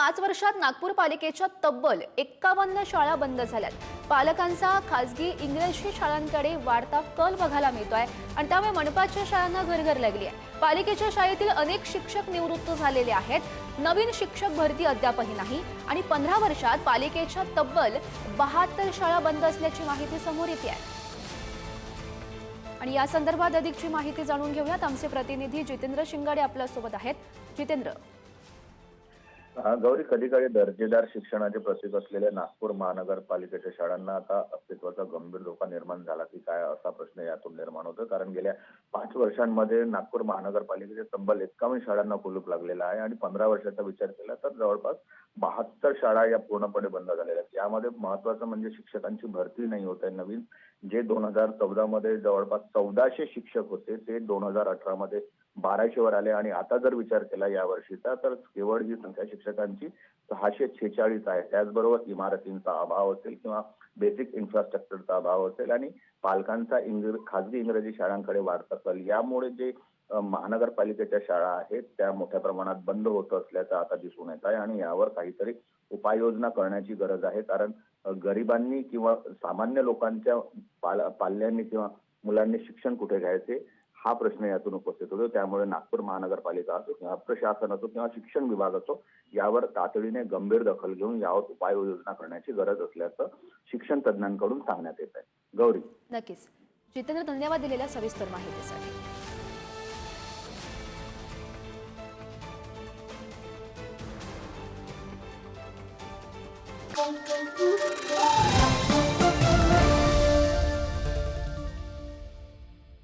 5 वर्षात नागपूर पालिकेच्या तब्बल 51 शाळा बंद झाल्यात। पालकांचा खासगी इंग्रजी शाळांकडे वाढता कल बघायला मिळतोय आणि त्यामुळे मनपाच्या शाळांना घरघर लागली आहे। पालिकेच्या शाळेतील अनेक शिक्षक निवृत्त झालेले आहेत। नवीन शिक्षक भरती अद्यापही नाही आणि 15 वर्षात पालिकेच्या तब्बल 72 शाळा बंद असल्याची माहिती समोर येते आहे। आणि या संदर्भात अधिकची माहिती जाणून घेऊयात। आमचे प्रतिनिधी जितेंद्र शिंगाडे आपल्या सोबत आहेत। जितेंद्र, गौरी, कधी कधी दर्जेदार शिक्षणाचे प्रतीक असलेल्या नागपूर महानगरपालिकेच्या शाळांना आता अस्तित्वाचा गंभीर धोका निर्माण झाला की काय असा प्रश्न यातून निर्माण होतो। कारण गेल्या 5 वर्षांमध्ये नागपूर महानगरपालिकेच्या तब्बल 51 शाळांना कुलूप लागलेला आहे आणि 15 वर्षाचा विचार केला तर जवळपास 72 शाळा या पूर्णपणे बंद झालेल्या आहेत। यामध्ये महत्त्वाचं म्हणजे शिक्षकांची भरती नाही होत आहे। नवीन जे 2014 मध्ये जवळपास 1400 शिक्षक होते ते 2018 मध्ये 1200 वर आले आणि आता जर विचार केला या वर्षीचा तर केवळ ही संख्या शिक्षकांची 646 आहे। त्याचबरोबर इमारतींचा अभाव असेल किंवा बेसिक इन्फ्रास्ट्रक्चरचा अभाव असेल आणि पालकांचा खासगी इंग्रजी शाळांकडे वाढता कल यामुळे जे महानगरपालिकेच्या शाळा आहेत त्या मोठ्या प्रमाणात बंद होत असल्याचं आता दिसून येत आहे आणि यावर काहीतरी उपाययोजना करण्याची गरज आहे। कारण गरिबांनी किंवा सामान्य लोकांच्या पाल्यांनी किंवा मुलांनी शिक्षण कुठे घ्यायचे हा प्रश्न यातून उपस्थित होतो। त्यामुळे नागपूर महानगरपालिका असो किंवा प्रशासन असो किंवा शिक्षण विभाग असो यावर तातडीने गंभीर दखल घेऊन यावर उपाययोजना करण्याची गरज असल्याचं शिक्षण तज्ज्ञांकडून सांगण्यात येत आहे। गौरी, नक्कीच जितेंद्र, धन्यवाद दिलेल्या सविस्तर माहितीसाठी।